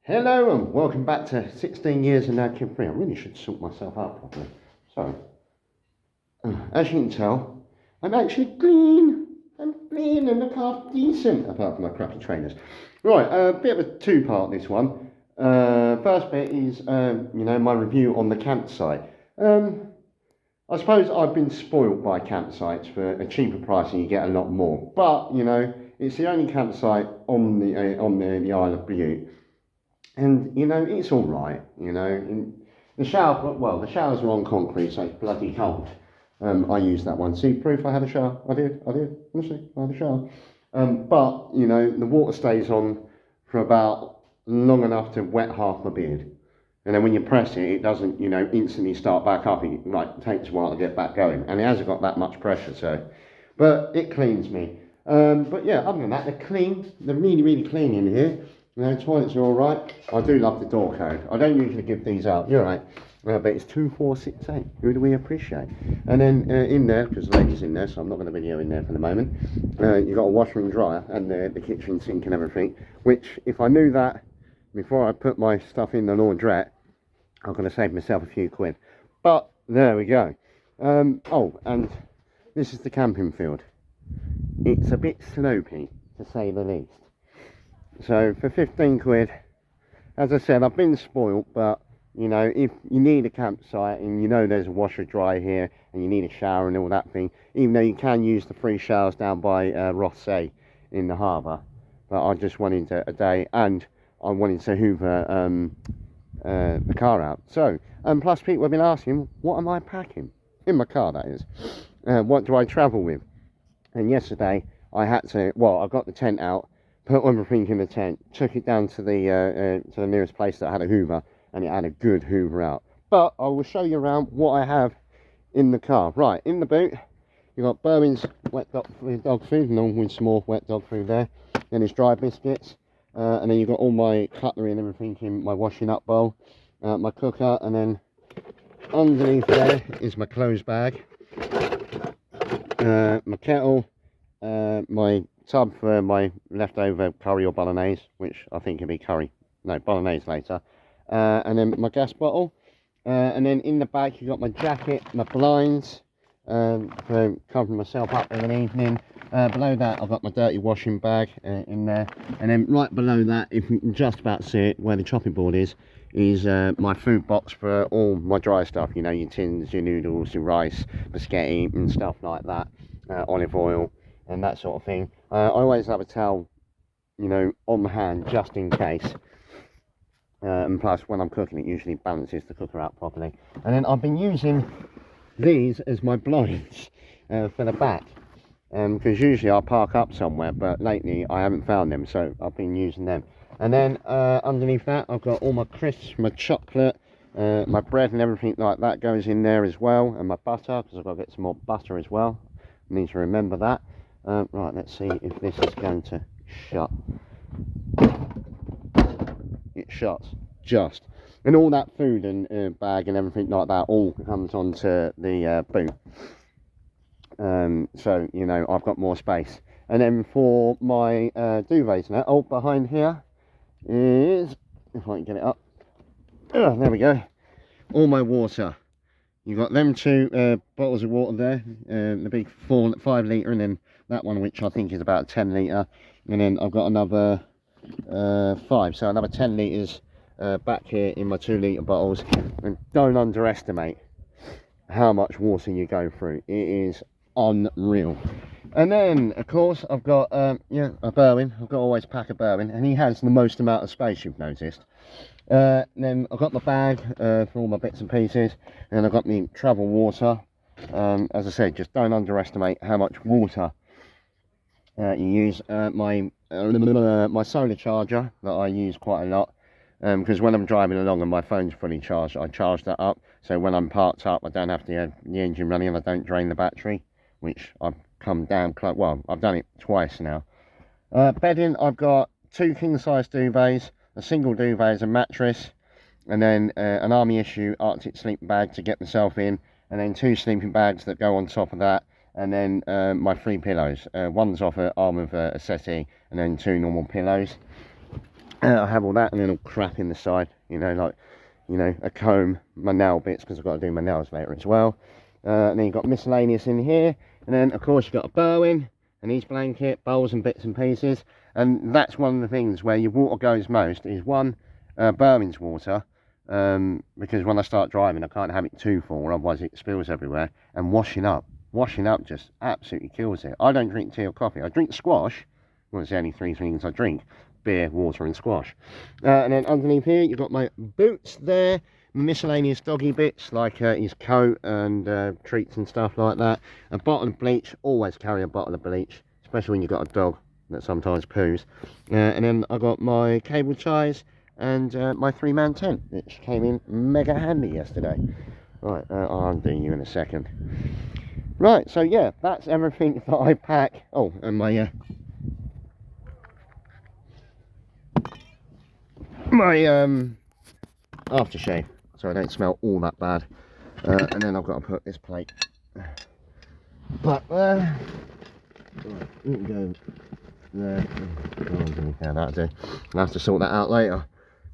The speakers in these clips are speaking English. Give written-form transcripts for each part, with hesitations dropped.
Hello and welcome back to 16 years and now kid free. I really should sort myself out properly. So, as you can tell, I'm actually clean. I'm clean and look half decent apart from my crappy trainers. Right, a bit of a two-part this one. First bit is, my review on the campsite. I suppose I've been spoilt by campsites for a cheaper price and you get a lot more. But, it's the only campsite on the Isle of Bute. And, it's all right, the shower, well, the showers are on concrete, so it's bloody cold. I used that one. See, proof I had a shower. I did, honestly, I had a shower. But, the water stays on for about long enough to wet half my beard. And then when you press it, it doesn't, instantly start back up. It takes a while to get back going. And it hasn't got that much pressure, so. But it cleans me. But yeah, other than that, they're clean. They're really, really clean in here. Toilets are all right. I do love the door code. I don't usually give these out. You're right. But it's 2468. Who do we appreciate? And then in there, because the lady's in there, so I'm not going to video in there for the moment. You've got a washer and dryer and the kitchen sink and everything. Which, if I knew that before I put my stuff in the laundrette, I'm going to save myself a few quid. But there we go. Oh, and this is the camping field. It's a bit slopey, to say the least. So for 15 quid, as I said, I've been spoilt, but if you need a campsite and there's a washer dryer here and you need a shower and all that thing, even though you can use the free showers down by Rothesay in the harbour, but I just wanted a day and I wanted to hoover the car out. So, plus people have been asking, what am I packing? In my car, that is. What do I travel with? And yesterday I had to, I got the tent out, put everything in the tent, took it down to the nearest place that had a hoover, and it had a good hoover out. But I will show you around what I have in the car. Right, in the boot, you've got Berwyn's wet dog food, along with some more wet dog food there. Then there's dry biscuits, and then you've got all my cutlery and everything in my washing up bowl, my cooker, and then underneath there is my clothes bag, my kettle, my tub for my leftover curry or bolognese, which I think will be bolognese later, and then my gas bottle, and then in the back you've got my jacket, my blinds, for covering myself up in an evening. Below that I've got my dirty washing bag in there, and then right below that, if you can just about see it where the chopping board is my food box for all my dry stuff, your tins, your noodles, your rice, biscotti and stuff like that, olive oil and that sort of thing. I always have a towel, on the hand just in case. And plus, when I'm cooking, it usually balances the cooker out properly. And then I've been using these as my blinds for the back. Because usually I'll park up somewhere, but lately I haven't found them, so I've been using them. And then underneath that, I've got all my crisps, my chocolate, my bread and everything like that goes in there as well. And my butter, because I've got to get some more butter as well. I need to remember that. Right, let's see if this is going to shut. It shuts, just. And all that food and bag and everything like that all comes onto the boot. So, I've got more space. And then for my duvets now, behind here is, if I can get it up. Oh, there we go. All my water. You've got them two bottles of water there, the big 5 litre, and then that one which I think is about 10 litre, and then I've got another 5, so another 10 litres back here in my 2 litre bottles. And don't underestimate how much water you go through. It is unreal. And then of course I've got a Berwyn. I've got to always pack a Berwyn, and he has the most amount of space, you've noticed. Then I've got the bag for all my bits and pieces, and I've got my travel water. As I said, just don't underestimate how much water you use. My solar charger that I use quite a lot, because when I'm driving along and my phone's fully charged, I charge that up, so when I'm parked up I don't have the engine running and I don't drain the battery, which I've come down close. Well, I've done it twice now. Bedding, I've got 2 king size duvets, a single duvet as a mattress, and then an army issue Arctic sleeping bag to get myself in, and then 2 sleeping bags that go on top of that, and then my 3 pillows. One's off an arm of a settee, and then 2 normal pillows. I have all that, and then all crap in the side, you know, like, you know, a comb, my nail bits, because I've got to do my nails later as well. And then you've got miscellaneous in here, and then of course you've got a Bowen, an East blanket, bowls and bits and pieces. And that's one of the things where your water goes most, is one, Bowen's water, because when I start driving I can't have it too full, otherwise it spills everywhere. And washing up just absolutely kills it. I don't drink tea or coffee. I drink squash. Well, it's the only three things I drink: beer, water and squash. And then underneath here you've got my boots there, miscellaneous doggy bits like his coat and treats and stuff like that. A bottle of bleach, always carry a bottle of bleach, especially when you've got a dog that sometimes poos. And then I got my cable ties and my 3-man tent, which came in mega handy yesterday. Right, I'll undo you in a second. Right, so yeah, that's everything that I pack. Oh, and my aftershave, so I don't smell all that bad. And then I've got to put this plate. But right, you can go there. That'll do. I'll have to sort that out later.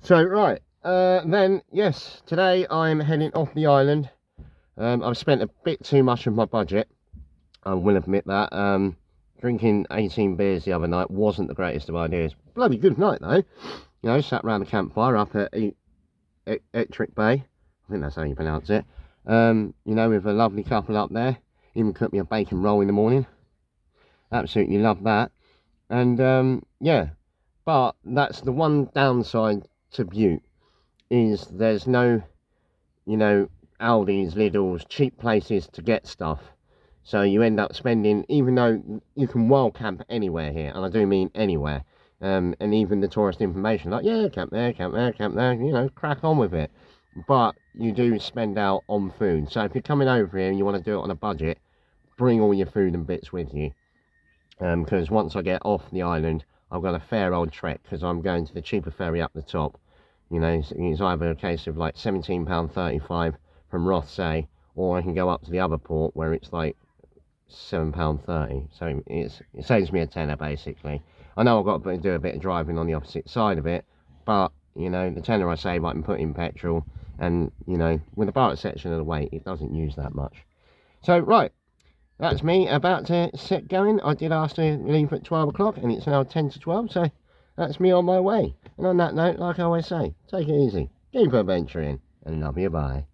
So right, then yes, today I'm heading off the island. I've spent a bit too much of my budget, I will admit that. Drinking 18 beers the other night wasn't the greatest of ideas. Bloody good night though. You know, sat round the campfire up at Ettrick Bay, I think that's how you pronounce it. You know, with a lovely couple up there. Even cooked me a bacon roll in the morning. Absolutely love that. And yeah, but that's the one downside to Bute, is there's no, you know, Aldi's, Lidl's, cheap places to get stuff. So you end up spending, even though you can wild camp anywhere here, and I do mean anywhere, and even the tourist information, like, yeah, camp there, camp there, camp there, you know, crack on with it. But you do spend out on food. So if you're coming over here and you want to do it on a budget, bring all your food and bits with you. Because once I get off the island, I've got a fair old trek, because I'm going to the cheaper ferry up the top. You know, it's either a case of like £17.35 from Rothesay, or I can go up to the other port where it's like £7.30. So it saves me a tenner basically. I know I've got to do a bit of driving on the opposite side of it, but you know, the tenner I save I can put in petrol, and you know, with the Barrett section of the way, it doesn't use that much. So right, that's me about to set going. I did ask to leave at 12 o'clock and it's now 10 to 12, so that's me on my way. And on that note, like I always say, take it easy, keep adventuring, and love you, bye.